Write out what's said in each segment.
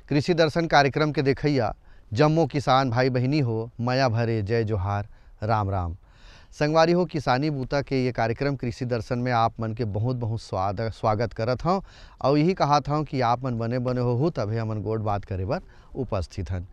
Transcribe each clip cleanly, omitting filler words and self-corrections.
कृषि दर्शन कार्यक्रम के देखैया जम्मो किसान भाई बहनी हो, माया भरे जय जोहार, राम राम। संगवारी हो, किसानी बूता के ये कार्यक्रम कृषि दर्शन में आप मन के बहुत बहुत स्वागत करत हूँ और यही कहत हूँ कि आप मन बने बने हो तभी हमन गोड़ बात करे बर उपस्थित हन।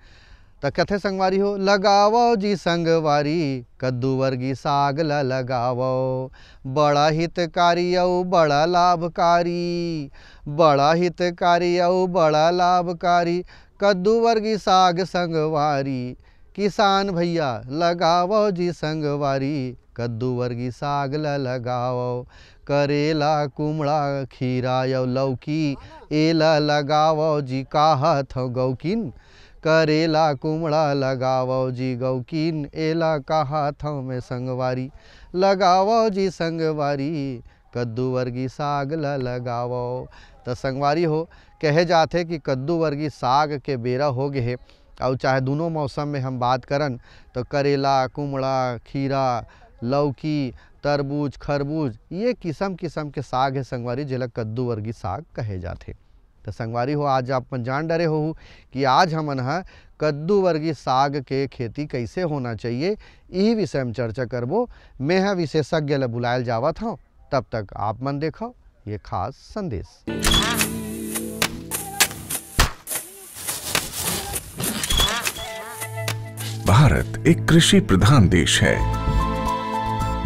त कथे संगवारी हो, लगावो जी संगवारी कद्दू वर्गी साग ला लगावो, बड़ा हितकारी और बड़ा लाभकारी, बड़ा हितकारी और बड़ा लाभकारी कद्दू वर्गी साग संगवारी। किसान भैया लगावो जी संगवारी कद्दू वर्गी साग ला लगावो, करेला कुमड़ा खीरा या लौकी एला लगावो जी काहत हो गौकिन, करेला कुमड़ा लगावो जी गौकिन एला काहत हो में संगवारी। लगावो जी संगवारी कद्दू वर्गी साग ला लगावो। तो संगवारी हो, कहे जाते कि कद्दू वर्गी साग के बेरा हो गए है और चाहे दोनों मौसम में हम बात करन तो करेला कुमड़ा खीरा लौकी तरबूज खरबूज ये किस्म किस्म के साग है संगवारी, जेला कद्दू वर्गी साग कहे जाते। तो संगवारी हो, आज आप जान डरे हो कि आज हमन ह कद्दू वर्गी साग के खेती कैसे होना चाहिए, यही विषय में चर्चा करबो। मैं ह विशेषज्ञ ला बुलायल जावत हूँ, तब तक आप मन देखो ये खास संदेश। भारत एक कृषि प्रधान देश है।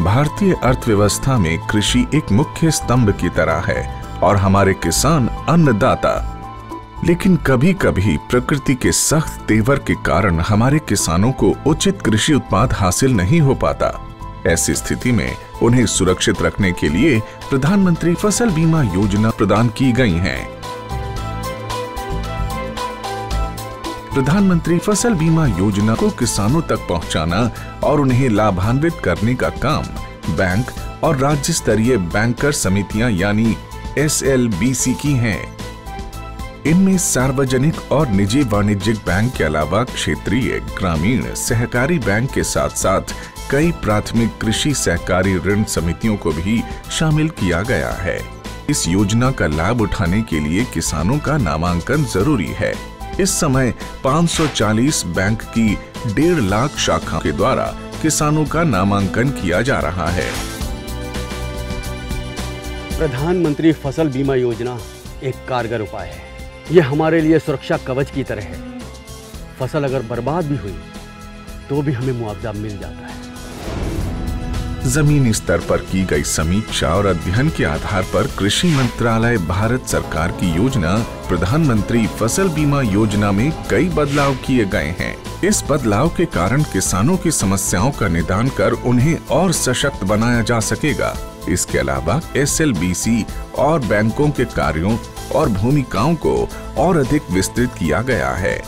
भारतीय अर्थव्यवस्था में कृषि एक मुख्य स्तंभ की तरह है और हमारे किसान अन्नदाता। लेकिन कभी कभी प्रकृति के सख्त तेवर के कारण हमारे किसानों को उचित कृषि उत्पाद हासिल नहीं हो पाता। ऐसी स्थिति में उन्हें सुरक्षित रखने के लिए प्रधानमंत्री फसल बीमा योजना प्रदान की गई है। प्रधानमंत्री फसल बीमा योजना को किसानों तक पहुंचाना और उन्हें लाभान्वित करने का काम बैंक और राज्य स्तरीय बैंकर समितियां यानी SLBC की हैं। इनमें सार्वजनिक और निजी वाणिज्यिक बैंक के अलावा क्षेत्रीय ग्रामीण सहकारी बैंक के साथ साथ कई प्राथमिक कृषि सहकारी ऋण समितियों को भी शामिल किया गया है। इस योजना का लाभ उठाने के लिए किसानों का नामांकन जरूरी है। इस समय 540 बैंक की 1.5 लाख शाखा के द्वारा किसानों का नामांकन किया जा रहा है। प्रधानमंत्री फसल बीमा योजना एक कारगर उपाय है। यह हमारे लिए सुरक्षा कवच की तरह है। फसल अगर बर्बाद भी हुई तो भी हमें मुआवजा मिल जाता है। जमीनी स्तर पर की गई समीक्षा और अध्ययन के आधार पर कृषि मंत्रालय भारत सरकार की योजना प्रधानमंत्री फसल बीमा योजना में कई बदलाव किए गए हैं। इस बदलाव के कारण किसानों की समस्याओं का निदान कर उन्हें और सशक्त बनाया जा सकेगा। इसके अलावा SLBC और बैंकों के कार्यों और भूमिकाओं को और अधिक विस्तृत किया गया है।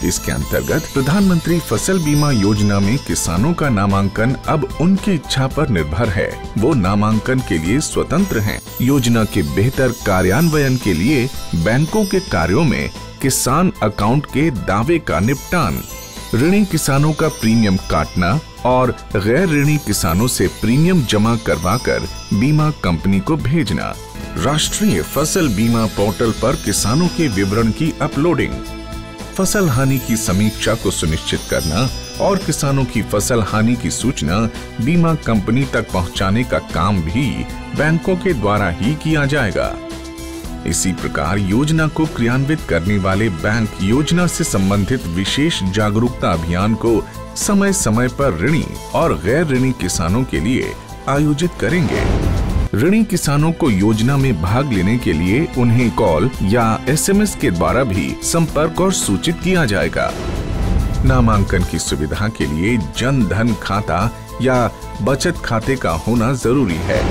इसके अंतर्गत प्रधानमंत्री फसल बीमा योजना में किसानों का नामांकन अब उनकी इच्छा पर निर्भर है। वो नामांकन के लिए स्वतंत्र हैं। योजना के बेहतर कार्यान्वयन के लिए बैंकों के कार्यों में किसान अकाउंट के दावे का निपटान, ऋणी किसानों का प्रीमियम काटना और गैर ऋणी किसानों से प्रीमियम जमा करवाकर बीमा कंपनी को भेजना, राष्ट्रीय फसल बीमा पोर्टल पर किसानों के विवरण की अपलोडिंग, फसल हानि की समीक्षा को सुनिश्चित करना और किसानों की फसल हानि की सूचना बीमा कंपनी तक पहुंचाने का काम भी बैंकों के द्वारा ही किया जाएगा। इसी प्रकार योजना को क्रियान्वित करने वाले बैंक योजना से संबंधित विशेष जागरूकता अभियान को समय समय पर ऋणी और गैर ऋणी किसानों के लिए आयोजित करेंगे। ऋणी किसानों को योजना में भाग लेने के लिए उन्हें कॉल या SMS के द्वारा भी संपर्क और सूचित किया जाएगा। नामांकन की सुविधा के लिए जन धन खाता या बचत खाते का होना जरूरी है।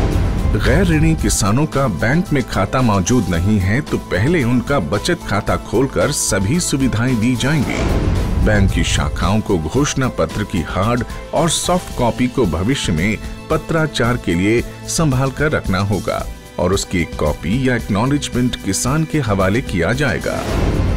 गैर ऋणी किसानों का बैंक में खाता मौजूद नहीं है तो पहले उनका बचत खाता खोलकर सभी सुविधाएं दी जाएंगी। बैंक की शाखाओं को घोषणा पत्र की हार्ड और सॉफ्ट कॉपी को भविष्य में पत्राचार के लिए संभाल कर रखना होगा और उसकी एक कॉपी या एक्नॉलेजमेंट किसान के हवाले किया जाएगा।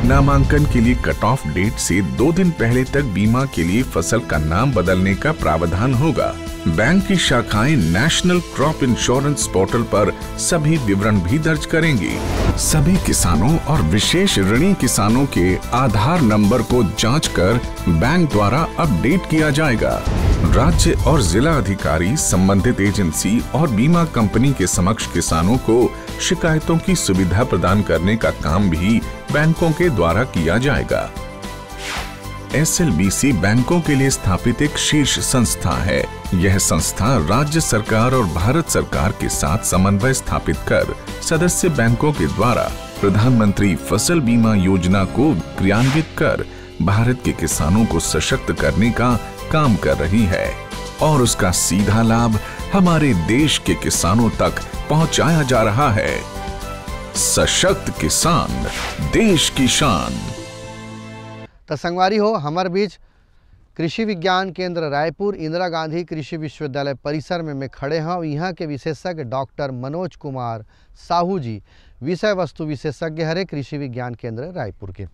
नामांकन के लिए कट ऑफ डेट से 2 दिन पहले तक बीमा के लिए फसल का नाम बदलने का प्रावधान होगा। बैंक की शाखाएं नेशनल क्रॉप इंश्योरेंस पोर्टल पर सभी विवरण भी दर्ज करेंगी। सभी किसानों और विशेष ऋणी किसानों के आधार नंबर को जांचकर बैंक द्वारा अपडेट किया जाएगा। राज्य और जिला अधिकारी संबंधित एजेंसी और बीमा कंपनी के समक्ष किसानों को शिकायतों की सुविधा प्रदान करने का काम भी बैंकों के द्वारा किया जाएगा। SLBC बैंकों के लिए स्थापित एक शीर्ष संस्था है। यह संस्था राज्य सरकार और भारत सरकार के साथ समन्वय स्थापित कर सदस्य बैंकों के द्वारा प्रधानमंत्री फसल बीमा योजना को क्रियान्वित कर भारत के किसानों को सशक्त करने का काम कर रही है और उसका सीधा लाभ हमारे देश के किसानों तक पहुंचाया जा रहा है। सशक्त किसान, देश की शान। तो संगवारी हो, हमार बीच कृषि विज्ञान केंद्र रायपुर इंदिरा गांधी कृषि विश्वविद्यालय परिसर में मैं खड़े हैं। यहाँ के विशेषज्ञ डॉक्टर मनोज कुमार साहू जी विषय वस्तु विशेषज्ञ हरे कृषि विज्ञान केंद्र रायपुर के।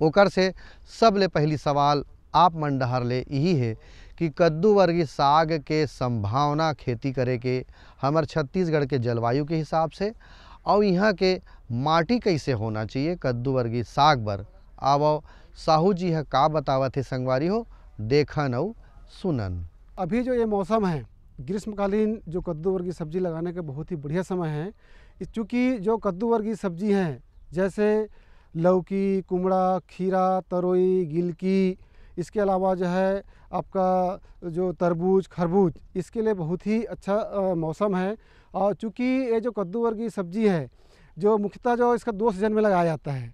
ओकर से सबले पहली सवाल आप मन डहर ले यही है कि कद्दू वर्गीय साग के संभावना खेती करे के हमार छत्तीसगढ़ के जलवायु के हिसाब से और यहाँ के माटी कैसे होना चाहिए कद्दू वर्गीय साग बर। आवो साहू जी है का बतावत है संगवारी हो, देखन और सुनन। अभी जो ये मौसम है ग्रीष्मकालीन जो कद्दू वर्गीय सब्जी लगाने का बहुत ही बढ़िया समय है। चूँकि जो कद्दू वर्गीय सब्जी हैं जैसे लौकी, कुमड़ा, खीरा, तरोई, गिलकी, इसके अलावा जो है आपका जो तरबूज, खरबूज, इसके लिए बहुत ही अच्छा मौसम है। और चूँकि ये जो कद्दू वर्गीय सब्जी है जो मुख्यतः जो इसका 2 सीजन में लगाया जाता है,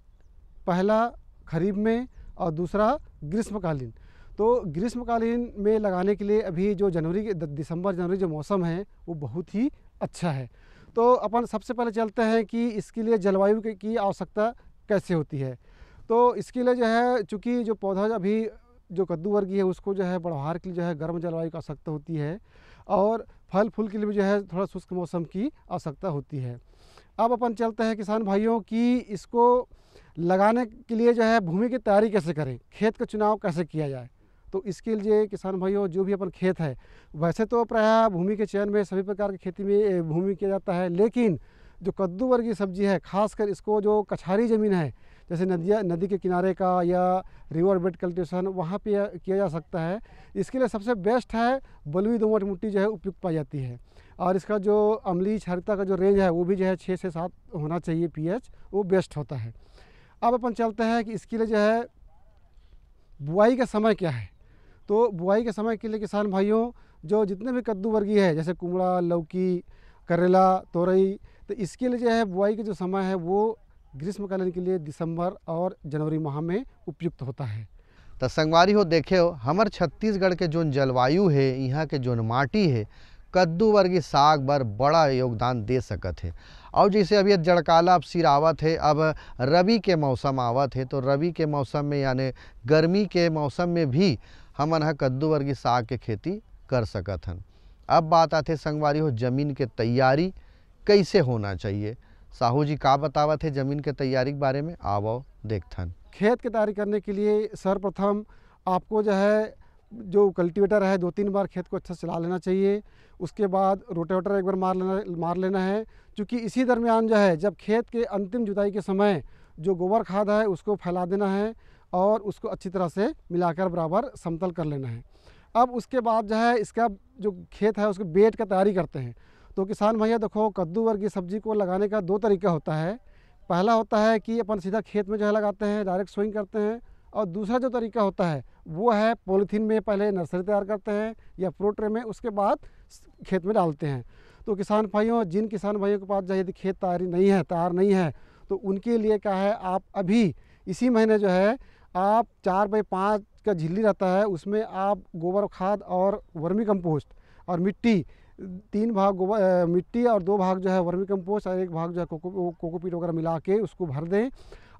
पहला खरीफ में और दूसरा ग्रीष्मकालीन। तो ग्रीष्मकालीन में लगाने के लिए अभी जो दिसंबर जनवरी जो मौसम है वो बहुत ही अच्छा है। तो अपन सबसे पहले चलते हैं कि इसके लिए जलवायु की आवश्यकता कैसे होती है। तो इसके लिए जो है चूँकि जो पौधा अभी जो कद्दू वर्गीय है उसको जो है बढ़वार के लिए जो है गर्म जलवायु की आवश्यकता होती है और फल फूल के लिए भी जो है थोड़ा शुष्क मौसम की आवश्यकता होती है। अब अपन चलते हैं किसान भाइयों कि इसको लगाने के लिए जो है भूमि की तैयारी कैसे करें, खेत का चुनाव कैसे किया जाए। तो इसके लिए किसान भाइयों जो भी अपन खेत है, वैसे तो प्रायः भूमि के चयन में सभी प्रकार की खेती में भूमि किया जाता है, लेकिन जो कद्दू वर्गीय सब्जी है खासकर इसको जो कछारी ज़मीन है जैसे नदी के किनारे का या रिवर बेड कल्टीवेशन वहाँ पे किया जा सकता है। इसके लिए सबसे बेस्ट है बलुई दोमट मिट्टी जो है उपयुक्त पाई जाती है और इसका जो अम्लीय क्षारीयता का जो रेंज है वो भी जो है 6 से 7 होना चाहिए pH, वो बेस्ट होता है। अब अपन चलते हैं कि इसके लिए जो है बुआई का समय क्या है। तो बुआई के समय के लिए किसान भाइयों जो जितने भी कद्दू वर्गीय है जैसे कुमड़ा, लौकी, करेला, तोरई, तो इसके लिए जो है बुआई का जो समय है वो ग्रीष्मकालीन के लिए दिसंबर और जनवरी माह में उपयुक्त होता है। तो संगवारी हो देखे हो हमार छत्तीसगढ़ के जोन जलवायु है, यहाँ के जोन माटी है कद्दू वर्गीय साग बर बड़ा योगदान दे सकत है। और जैसे अभी जड़काला अब सिर आवत है, अब रबी के मौसम आवत है, तो रबी के मौसम में यानी गर्मी के मौसम में भी हमन ह कद्दू वर्गीय साग के खेती कर सकत हन। अब बात आते संगवारी हो जमीन के तैयारी कैसे होना चाहिए। साहू जी का बतावत है जमीन के तैयारी के बारे में, आवो देखथन। खेत की तैयारी करने के लिए सर्वप्रथम आपको जो है जो कल्टीवेटर है 2-3 बार खेत को अच्छा चला लेना चाहिए। उसके बाद रोटावेटर एक बार मार लेना है। क्योंकि इसी दरमियान जो है जब खेत के अंतिम जुताई के समय जो गोबर खाद है उसको फैला देना है और उसको अच्छी तरह से मिलाकर बराबर समतल कर लेना है। अब उसके बाद जो है इसका जो खेत है उसके बेड का तैयारी करते हैं। तो किसान भैया देखो कद्दू वर्गीय सब्जी को लगाने का 2 तरीका होता है। पहला होता है कि अपन सीधा खेत में जो है लगाते हैं, डायरेक्ट सोइंग करते हैं, और दूसरा जो तरीका होता है वो है पॉलीथीन में पहले नर्सरी तैयार करते हैं या प्रो ट्रे में, उसके बाद खेत में डालते हैं। तो किसान भाइयों जिन किसान भाइयों के पास यदि खेत तैयार नहीं है तो उनके लिए क्या है, आप अभी इसी महीने जो है आप 4x5 का झिल्ली रहता है उसमें आप गोबर खाद और वर्मी कंपोस्ट और मिट्टी 3 भाग मिट्टी और 2 भाग जो है वर्मी कंपोस्ट और 1 भाग जो है कोकोपीट वगैरह मिला के उसको भर दें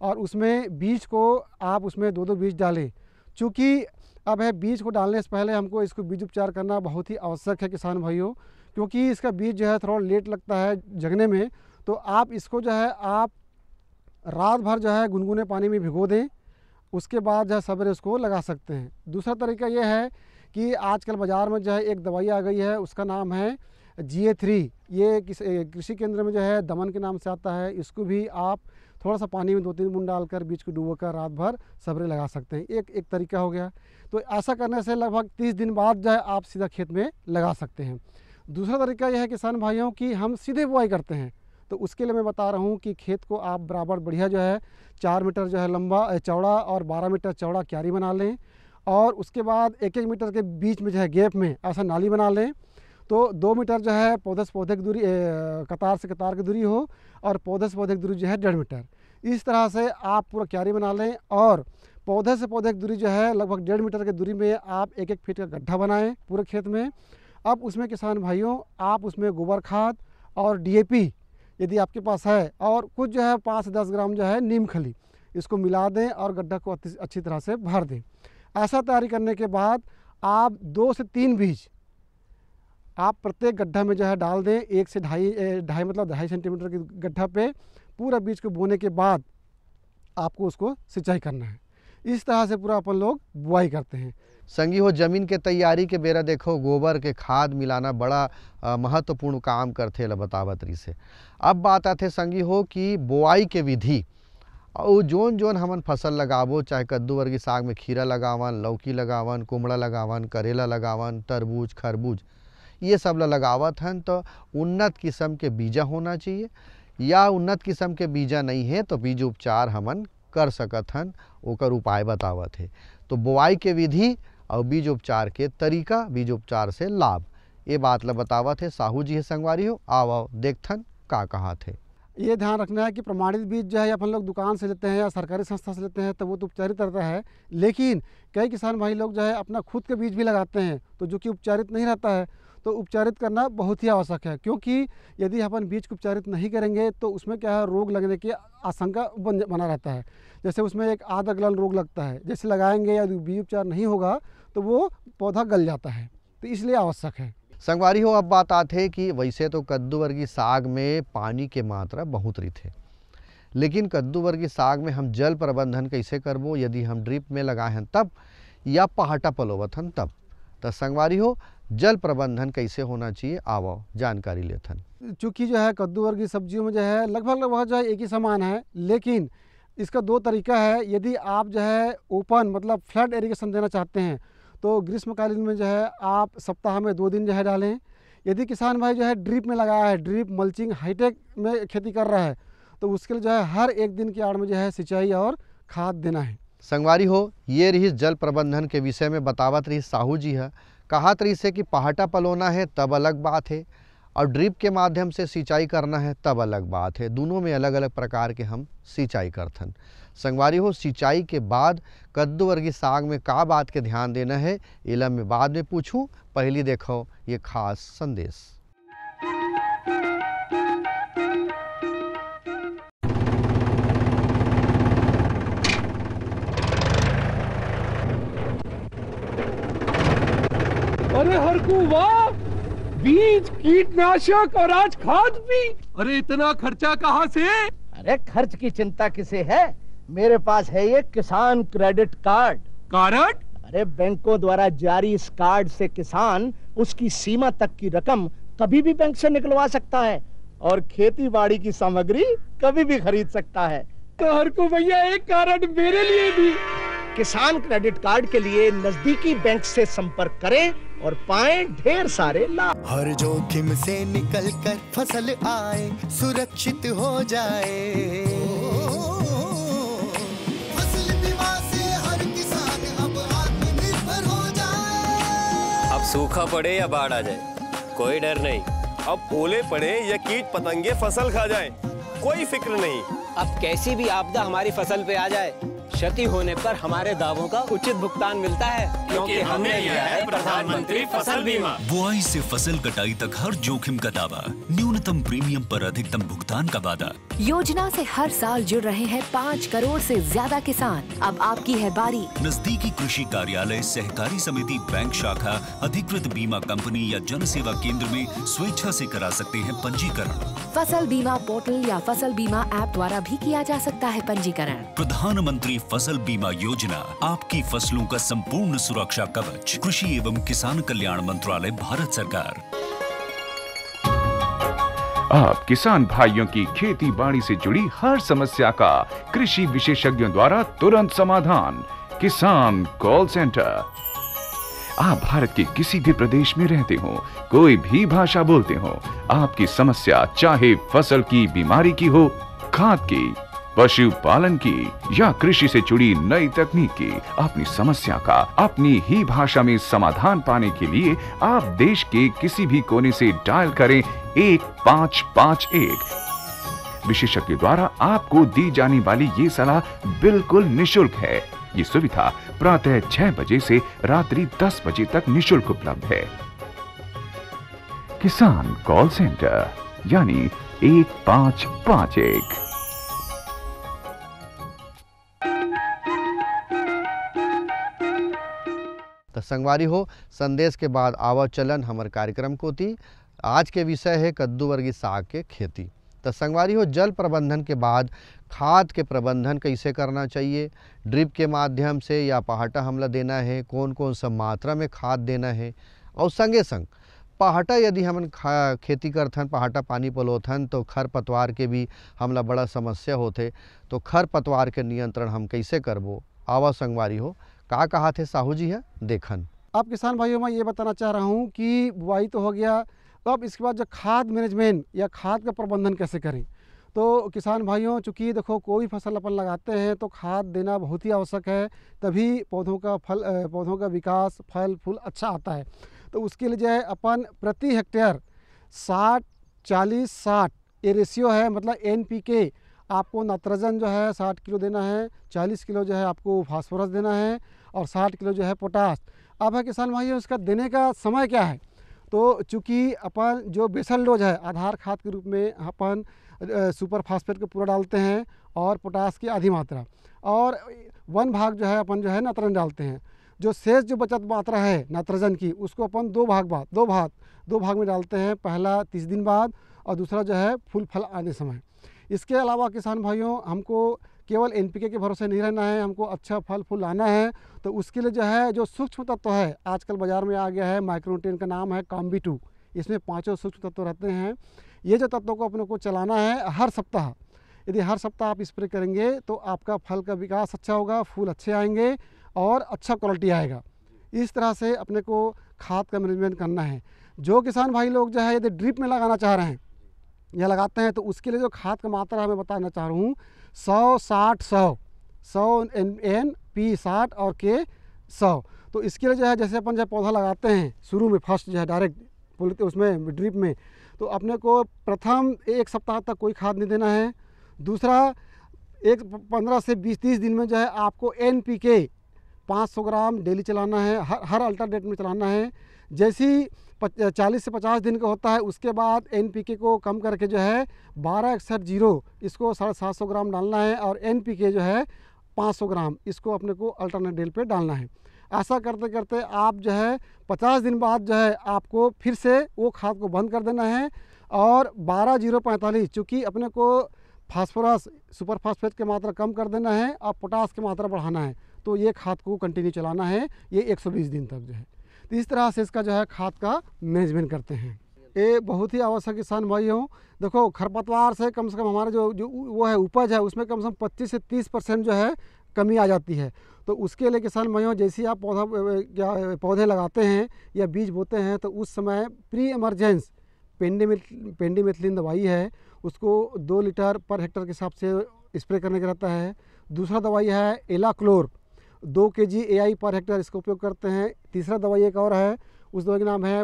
और उसमें बीज को आप उसमें 2-2 बीज डालें। चूँकि अब है बीज को डालने से पहले हमको इसको बीज उपचार करना बहुत ही आवश्यक है किसान भाइयों, क्योंकि इसका बीज जो है थोड़ा लेट लगता है जगने में। तो आप इसको जो है आप रात भर जो है गुनगुने पानी में भिगो दें, उसके बाद जो है सवेरे उसको लगा सकते हैं। दूसरा तरीका ये है कि आजकल बाज़ार में जो है एक दवाई आ गई है, उसका नाम है GA3। ये कृषि केंद्र में जो है दमन के नाम से आता है। इसको भी आप थोड़ा सा पानी में 2-3 बूंद डालकर बीज को डुबोकर रात भर सवेरे लगा सकते हैं। एक तरीका हो गया। तो ऐसा करने से लगभग 30 दिन बाद जो है आप सीधा खेत में लगा सकते हैं। दूसरा तरीका यह है किसान भाइयों कि हम सीधे बुआई करते हैं। तो उसके लिए मैं बता रहा हूँ कि खेत को आप बराबर बढ़िया जो है 4 मीटर जो है लंबा चौड़ा और 12 मीटर चौड़ा क्यारी बना लें, और उसके बाद 1-1 मीटर के बीच में जो है गैप में ऐसा नाली बना लें। तो 2 मीटर जो है पौधे से पौधे की दूरी, कतार से कतार की दूरी हो, और पौधे से पौधे की दूरी जो है 1.5 मीटर। इस तरह से आप पूरा क्यारी बना लें, और पौधे से पौधे की दूरी जो है लगभग 1.5 मीटर की दूरी में आप 1-1 फीट का गड्ढा बनाएं पूरे खेत में। अब उसमें किसान भाइयों आप उसमें गोबर खाद और DAP यदि आपके पास है, और कुछ जो है 5 से 10 ग्राम जो है नीम खली, इसको मिला दें और गड्ढा को अच्छी तरह से भर दें। ऐसा तैयारी करने के बाद आप 2 से 3 बीज आप प्रत्येक गड्ढा में जो है डाल दें। 1 से 2.5 मतलब 2.5 सेंटीमीटर के गड्ढा पे पूरा बीज को बोने के बाद आपको उसको सिंचाई करना है। इस तरह से पूरा अपन लोग बुआई करते हैं। संगी हो जमीन के तैयारी के बेरा देखो गोबर के खाद मिलाना बड़ा महत्वपूर्ण काम करथे ला बतावत रही से। अब बात आथे संगी हो कि बुआई के विधि और जोन जोन हमन फसल लगाबो, चाहे कद्दू वर्गी साग में खीरा लगावन, लौकी लगावन, कुमड़ा लगावन, करेला लगावन, तरबूज, खरबूज, ये सब ला लगावत हन तो उन्नत किस्म के बीजा होना चाहिए, या उन्नत किस्म के बीजा नहीं है तो बीज उपचार हमन कर सकत हन। ओकर उपाय बतावत है। तो बुआई के विधि और बीज उपचार के तरीका, बीज उपचार से लाभ, ये बात ला बतावत है साहू जी है संगवारी हो। आओ देखथन का कहा थे। ये ध्यान रखना है कि प्रमाणित बीज जो है अपन लोग दुकान से लेते हैं या सरकारी संस्था से लेते हैं तो वो तो उपचारित रहता है, लेकिन कई किसान भाई लोग जो है अपना खुद के बीज भी लगाते हैं तो जो कि उपचारित नहीं रहता है। तो उपचारित करना बहुत ही आवश्यक है, क्योंकि यदि अपन बीज को उपचारित नहीं करेंगे तो उसमें क्या है, रोग लगने की आशंका बना रहता है। जैसे उसमें एक आधा गलन रोग लगता है, जैसे लगाएंगे या बीज उपचार नहीं होगा तो वो पौधा गल जाता है, तो इसलिए आवश्यक है। संगवारी हो अब बात आते है कि वैसे तो कद्दू वर्गी साग में पानी के मात्रा बहुत रही, लेकिन कद्दू वर्गी साग में हम जल प्रबंधन कैसे करबो, यदि हम ड्रिप में लगाए हैं तब या पहाटा पलोवत हन तब। तो संगवारी हो जल प्रबंधन कैसे होना चाहिए, आवो जानकारी लेथन। चूँकि जो है कद्दू वर्गी सब्जियों में जो है लगभग जो है एक ही समान है, लेकिन इसका 2 तरीका है। यदि आप जो है ओपन मतलब फ्लड इरिगेशन देना चाहते हैं तो ग्रीष्मकालीन में जो है आप सप्ताह में 2 दिन जो है डालें। यदि किसान भाई जो है ड्रिप में लगाया है, ड्रिप मल्चिंग हाईटेक में खेती कर रहा है, तो उसके लिए जो है हर 1 दिन की आड़ में जो है सिंचाई और खाद देना है। संगवारी हो ये रही जल प्रबंधन के विषय में बतावत रही साहू जी है। कहत रही से कि पहाटा पलोना है तब अलग बात है, और ड्रिप के माध्यम से सिंचाई करना है तब अलग बात है। दोनों में अलग अलग प्रकार के हम सिंचाई करथन। संगवारी हो सिंचाई के बाद कद्दू वर्गी साग में का बात के ध्यान देना है, इला में बाद में पूछूं, पहली देखो ये खास संदेश। अरे हरकू वाह, बीज, कीटनाशक और आज खाद भी। अरे इतना खर्चा कहाँ से? अरे खर्च की चिंता किसे है, मेरे पास है ये किसान क्रेडिट कार्ड। कार्ड? अरे बैंकों द्वारा जारी इस कार्ड से किसान उसकी सीमा तक की रकम कभी भी बैंक से निकलवा सकता है और खेती बाड़ी की सामग्री कभी भी खरीद सकता है। तो हरकू भैया एक कार्ड मेरे लिए भी। किसान क्रेडिट कार्ड के लिए नजदीकी बैंक से संपर्क करें और पाएं ढेर सारे लाभ। हर जोखिम से निकल कर फसल आए, सुरक्षित हो जाए। फसल बीमा से हर किसान अब आत्मनिर्भर हो जाए। अब सूखा पड़े या बाढ़ आ जाए कोई डर नहीं, अब ओले पड़े या कीट पतंगे फसल खा जाए कोई फिक्र नहीं। अब कैसी भी आपदा हमारी फसल पे आ जाए क्षति होने पर हमारे दावों का उचित भुगतान मिलता है, क्योंकि हमने लिया है प्रधानमंत्री फसल बीमा। बुआई से फसल कटाई तक हर जोखिम का दावा, न्यूनतम प्रीमियम पर अधिकतम भुगतान का वादा। योजना से हर साल जुड़ रहे हैं 5 करोड़ से ज्यादा किसान। अब आपकी है बारी। नजदीकी कृषि कार्यालय, सहकारी समिति, बैंक शाखा, अधिकृत बीमा कंपनी या जन सेवा केंद्र में स्वेच्छा से करा सकते हैं पंजीकरण। फसल बीमा पोर्टल या फसल बीमा ऐप द्वारा भी किया जा सकता है पंजीकरण। प्रधानमंत्री फसल बीमा योजना, आपकी फसलों का संपूर्ण सुरक्षा कवच। कृषि एवं किसान कल्याण मंत्रालय, भारत सरकार। अब किसान भाइयों की खेती बाड़ी से जुड़ी हर समस्या का कृषि विशेषज्ञों द्वारा तुरंत समाधान। किसान कॉल सेंटर। आप भारत के किसी भी प्रदेश में रहते हो, कोई भी भाषा बोलते हो, आपकी समस्या चाहे फसल की बीमारी की हो, खाद की, पशुपालन की या कृषि से जुड़ी नई तकनीक की, अपनी समस्या का अपनी ही भाषा में समाधान पाने के लिए आप देश के किसी भी कोने से डायल करें 1551। विशेषज्ञ द्वारा आपको दी जाने वाली ये सलाह बिल्कुल निशुल्क है। ये सुविधा प्रातः 6 बजे से रात्रि 10 बजे तक निशुल्क उपलब्ध है। किसान कॉल सेंटर यानी 1551। तो संगवारी हो, संदेश के बाद आवा चलन हमारे कार्यक्रम को थी। आज के विषय है कद्दू वर्गीय साग के खेती। तो संगवारी हो, जल प्रबंधन के बाद खाद के प्रबंधन कैसे करना चाहिए, ड्रिप के माध्यम से या पहाटा हमला देना है, कौन कौन सा मात्रा में खाद देना है, और संगे संग पहाटा यदि हम खेती करथन, पहाटा पानी पलोथन तो खरपतवार के भी हमला बड़ा समस्या होते। तो खरपतवार के नियंत्रण हम कैसे करबो, आवा संगवारी हो का कहा थे साहू जी है देखन। अब किसान भाइयों मैं ये बताना चाह रहा हूँ कि बुआई तो हो गया, तो अब इसके बाद जो खाद मैनेजमेंट या खाद का प्रबंधन कैसे करें। तो किसान भाइयों, चूँकि देखो कोई फसल अपन लगाते हैं तो खाद देना बहुत ही आवश्यक है, तभी पौधों का विकास, फल फूल अच्छा आता है। तो उसके लिए जो है अपन प्रति हेक्टेयर 60-40-60 ये रेशियो है, मतलब NPK आपको नाइट्रोजन जो है 60 किलो देना है, 40 किलो जो है आपको फास्फोरस देना है और 60 किलो जो है पोटास। अब है किसान भाइयों, इसका देने का समय क्या है। तो चूँकि अपन जो बेसल डोज है आधार खाद के रूप में अपन सुपर फास्फेट को पूरा डालते हैं और पोटास की आधी मात्रा, और 1 भाग जो है अपन जो है नाइट्रोजन डालते हैं। जो शेष जो बचत मात्रा है नाइट्रोजन की, उसको अपन दो भाग में डालते हैं, पहला 30 दिन बाद और दूसरा जो है फूल फल आने समय। इसके अलावा किसान भाइयों, हमको केवल NPK के भरोसे नहीं रहना है, हमको अच्छा फल फूल लाना है। तो उसके लिए जो है जो सूक्ष्म तत्व है, आजकल बाज़ार में आ गया है माइक्रोन्यूट्रिएंट का नाम है कॉम्बी-2। इसमें 5 सूक्ष्म तत्व रहते हैं। ये जो तत्वों को अपने को चलाना है हर सप्ताह। यदि हर सप्ताह आप स्प्रे करेंगे तो आपका फल का विकास अच्छा होगा, फूल अच्छे आएंगे और अच्छा क्वालिटी आएगा। इस तरह से अपने को खाद का मैनेजमेंट करना है। जो किसान भाई लोग जो है यदि ड्रिप में लगाना चाह रहे हैं या लगाते हैं, तो उसके लिए जो खाद का मात्रा मैं बताना चाह रहा हूँ 100 NP 60 और K 100। तो इसके लिए जो है जैसे अपन जब पौधा लगाते हैं शुरू में फर्स्ट जो है डायरेक्ट बोलते उसमें ड्रिप में, तो अपने को प्रथम 1 सप्ताह तक कोई खाद नहीं देना है। दूसरा 15 से 20-30 दिन में जो है आपको NPK 500 ग्राम डेली चलाना है, हर अल्टरनेट में चलाना है। जैसी 40 से 50 दिन का होता है उसके बाद NPK को कम करके जो है 1261 इसको 750 ग्राम डालना है, और NPK जो है 500 ग्राम इसको अपने को अल्टरनेट डेल पे डालना है। ऐसा करते करते आप जो है 50 दिन बाद जो है आपको फिर से वो खाद को बंद कर देना है, और 12-0-45 चूँकि अपने को फास्फोरस सुपर फास्फेट की मात्रा कम कर देना है और पोटास की मात्रा बढ़ाना है। तो ये खाद को कंटिन्यू चलाना है, ये 120 दिन तक जो है। तो इस तरह से इसका जो है खाद का मैनेजमेंट करते हैं। ये बहुत ही आवश्यक किसान भाई हो। देखो खरपतवार से कम हमारा जो वो है उपज है उसमें कम से कम 25 से 30% जो है कमी आ जाती है। तो उसके लिए किसान भाइयों, जैसे आप पौधे लगाते हैं या बीज बोते हैं तो उस समय प्री एमरजेंस पेंडिमेथिलिन दवाई है, उसको 2 लीटर पर हेक्टर के हिसाब से स्प्रे करने का रहता है। दूसरा दवाई है alachlor 2 kg AI per hectare, इसका उपयोग करते हैं। तीसरा दवाई एक और है, उस दवाई का नाम है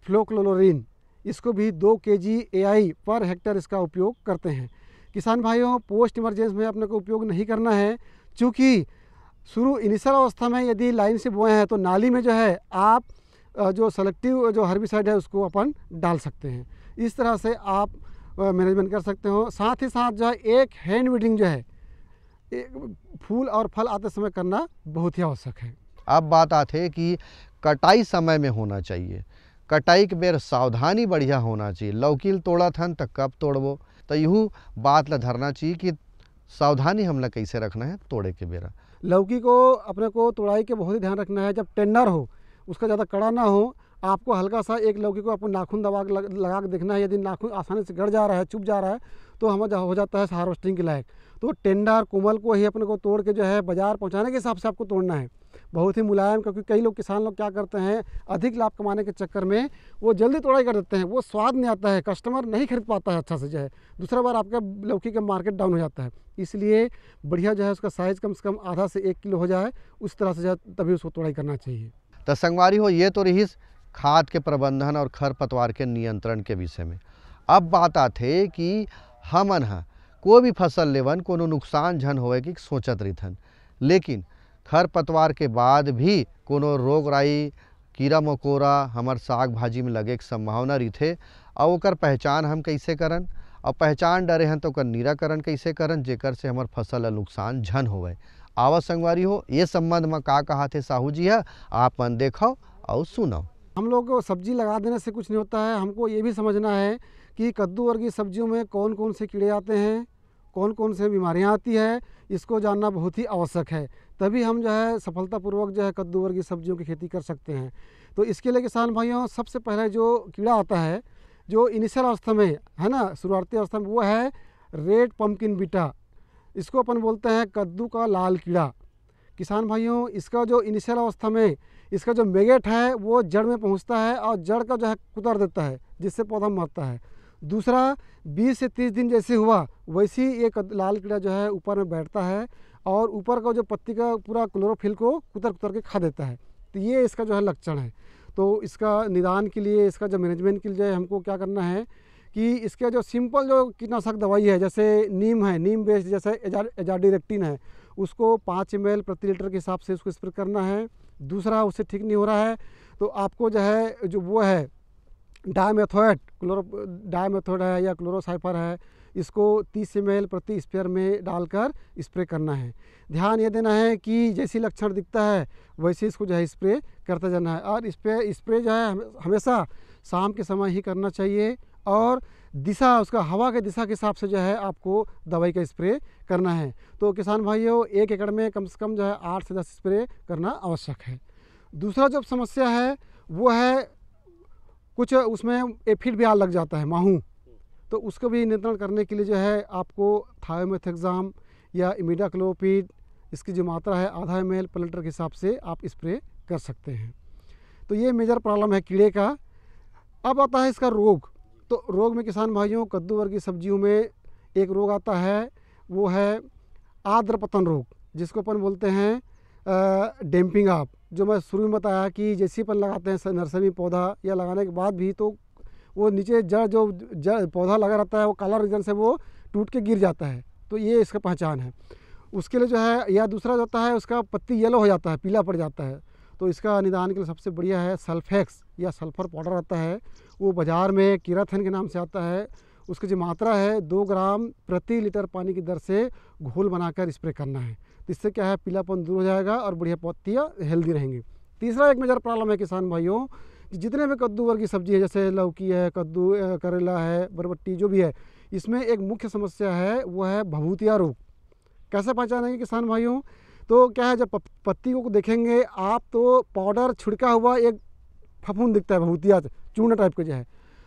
फ्लोक्लोलोरिन, इसको भी 2 kg AI पर हेक्टर इसका उपयोग करते हैं। किसान भाइयों, पोस्ट इमरजेंस में अपने को उपयोग नहीं करना है। चूँकि शुरू इनिशियल अवस्था में यदि लाइन से बोए हैं तो नाली में जो है आप जो सेलेक्टिव जो हर्बिसाइड है उसको अपन डाल सकते हैं। इस तरह से आप मैनेजमेंट कर सकते हो। साथ ही साथ जो है एक हैंड वीडिंग जो है फूल और फल आते समय करना बहुत ही आवश्यक है। अब बात आते है कि कटाई समय में होना चाहिए। कटाई के बेर सावधानी बढ़िया होना चाहिए। लौकील तोड़त हन तो कब तोड़बो, तो यूँ बात ला धरना चाहिए कि सावधानी हमला कैसे रखना है तोड़े के बेरा। लौकी को अपने को तोड़ाई के बहुत ही ध्यान रखना है। जब टेंडर हो, उसका ज़्यादा कड़ा ना हो, आपको हल्का सा एक लौकी को अपन नाखून दबा के लगा के देखना है। यदि नाखून आसानी से गड़ जा रहा है, चुभ जा रहा है, तो हम हो जाता है हार्वेस्टिंग के लायक। तो टेंडर कोमल को ही अपने को तोड़ के जो है बाज़ार पहुंचाने के हिसाब से आपको तोड़ना है, बहुत ही मुलायम। क्योंकि कई लोग किसान लोग क्या करते हैं, अधिक लाभ कमाने के चक्कर में वो जल्दी तोड़ाई कर देते हैं, वो स्वाद नहीं आता है, कस्टमर नहीं खरीद पाता है अच्छा से जो है, दूसरा बार आपका लौकी का मार्केट डाउन हो जाता है। इसलिए बढ़िया जो है उसका साइज़ कम से कम आधा से 1 किलो हो जाए, उस तरह से जो है तभी उसको तोड़ाई करना चाहिए। तो संगवारी हो, ये तो रही खाद के प्रबंधन और खरपतवार के नियंत्रण के विषय में। अब बात आते कि हमन हा कोई भी फसल लेवन कोनो नुकसान झन होवे की सोचत रहिथन, लेकिन खरपतवार के बाद भी कोनो रोग राई कीड़ा मकोड़ा हमार साग भाजी में लगे के संभावना रही और ओकर पहचान हम कैसे करन, और पहचान डरे हैं तो ओकर निराकरण कैसे करन जेकर से हमार फसल ला नुकसान झन होवे। आवा संगवारी हो, ये संबंध में का कहा थे साहू जी है, आप मन देखो और सुनो। हम लोग को सब्जी लगा देने से कुछ नहीं होता है, हमको ये भी समझना है कि कद्दू वर्गीय सब्जियों में कौन कौन से कीड़े आते हैं, कौन कौन से बीमारियां आती है, इसको जानना बहुत ही आवश्यक है। तभी हम जो है सफलतापूर्वक जो है कद्दू वर्गीय सब्जियों की खेती कर सकते हैं। तो इसके लिए किसान भाइयों, सबसे पहले जो कीड़ा आता है जो इनिशियल अवस्था में है ना, शुरुआती अवस्था में, वो है रेड पम्पकिन बीटा। इसको अपन बोलते हैं कद्दू का लाल कीड़ा। किसान भाइयों, इसका जो इनिशियल अवस्था में इसका जो मैगेट है वो जड़ में पहुंचता है और जड़ का जो है कुतर देता है, जिससे पौधा मरता है। दूसरा, 20 से 30 दिन जैसे हुआ वैसे ही ये लाल कीड़ा जो है ऊपर में बैठता है और ऊपर का जो पत्ती का पूरा क्लोरोफिल को कुतर कुतर के खा देता है। तो ये इसका जो है लक्षण है। तो इसका निदान के लिए, इसका जो मैनेजमेंट के लिए हमको क्या करना है कि इसके जो सिंपल जो कीटनाशक दवाई है, जैसे नीम है, नीम बेस्ड जैसे एजाडिरेक्टिन है, उसको 5 ml प्रति लीटर के हिसाब से उसको स्प्रे करना है। दूसरा, उससे ठीक नहीं हो रहा है तो आपको जो है जो वो है डायमेथोएट है या क्लोरोसाइफर है, इसको 30 ml प्रति स्प्रेयर में डालकर स्प्रे करना है। ध्यान ये देना है कि जैसी लक्षण दिखता है वैसे इसको जो है स्प्रे करते जाना है। और स्प्रे जो है हमेशा शाम के समय ही करना चाहिए और दिशा, उसका हवा के दिशा के हिसाब से जो है आपको दवाई का स्प्रे करना है। तो किसान भाइयों, 1 एकड़ में कम से कम जो है 8 से 10 स्प्रे करना आवश्यक है। दूसरा जो समस्या है वो है कुछ उसमें एफिड भी लग जाता है, माहू, तो उसको भी नियंत्रण करने के लिए जो है आपको थायोमेथेक्साम या इमिडाक्लोपिड, इसकी जो मात्रा है आधा ml पर लीटर के हिसाब से आप स्प्रे कर सकते हैं। तो ये मेजर प्रॉब्लम है कीड़े का। अब आता है इसका रोग। तो रोग में किसान भाइयों, कद्दू वर्गीय सब्जियों में एक रोग आता है, वो है आर्द्र पतन रोग, जिसको अपन बोलते हैं डैम्पिंग ऑफ। जो मैं शुरू में बताया कि जैसे अपन लगाते हैं नर्सरी में पौधा या लगाने के बाद भी तो वो नीचे जड़ पौधा लगा रहता है, वो काला रीजन से वो टूट के गिर जाता है। तो ये इसका पहचान है। उसके लिए जो है, या दूसरा जो होता है उसका पत्ती येलो हो जाता है, पीला पड़ जाता है। तो इसका निदान के लिए सबसे बढ़िया है सल्फेक्स या सल्फर पाउडर आता है, वो बाज़ार में कीराथन के नाम से आता है। उसकी जो मात्रा है 2 ग्राम प्रति लीटर पानी की दर से घोल बनाकर स्प्रे करना है। तो इससे क्या है, पीलापन दूर हो जाएगा और बढ़िया पत्तियाँ हेल्दी रहेंगी। तीसरा एक मेजर प्रॉब्लम है किसान भाइयों, जितने भी कद्दू वर्गीय सब्जी है, जैसे लौकी है, कद्दू, करेला है, बरबट्टी जो भी है, इसमें एक मुख्य समस्या है, वो है भभूतिया रोग। कैसे पहचानेंगे किसान भाइयों? तो क्या है, जब पत्ती को देखेंगे आप तो पाउडर छिड़का हुआ एक फफूंद दिखता है, भभूतिया चूर्ण टाइप का जो है,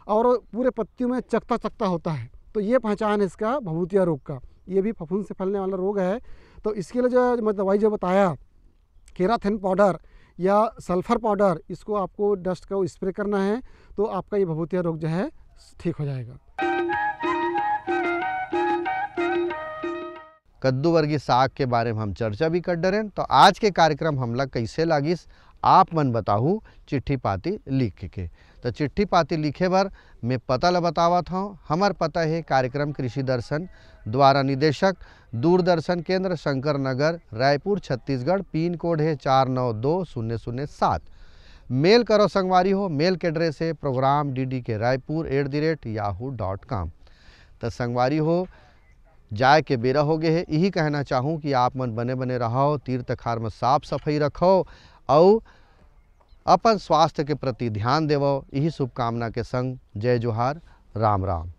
और पूरे पत्तियों में चकता चकता होता है। तो ये पहचान है इसका भभूतिया रोग का। ये भी फफूंद से फैलने वाला रोग है। तो इसके लिए जो मैं दवाई जो बताया, केराथिन पाउडर या सल्फर पाउडर, इसको आपको डस्ट का स्प्रे करना है, तो आपका ये भभूतिया रोग जो है ठीक हो जाएगा। कद्दू वर्गीय साग के बारे में हम चर्चा भी कर डरें। तो आज के कार्यक्रम हमला कैसे लागिस आप मन बताहू चिट्ठी पाती लिख के। तो चिट्ठी पाती लिखे बर मैं पता ल बतावत हूँ। हमार पता है कार्यक्रम कृषि दर्शन द्वारा निदेशक दूरदर्शन केंद्र शंकर नगर रायपुर छत्तीसगढ़, पिन कोड है 492007। मेल करो संगवारी हो, मेल के एड्रेस है प्रोग्राम ddkraipur@yahoo.com। तो संगवारी हो जाए के बेरा हो गए है, यही कहना चाहूँ कि आप मन बने बने रहो, तीर्थ खार में साफ सफाई रखो और अपन स्वास्थ्य के प्रति ध्यान देवो। यही शुभकामना के संग जय जोहार, राम राम।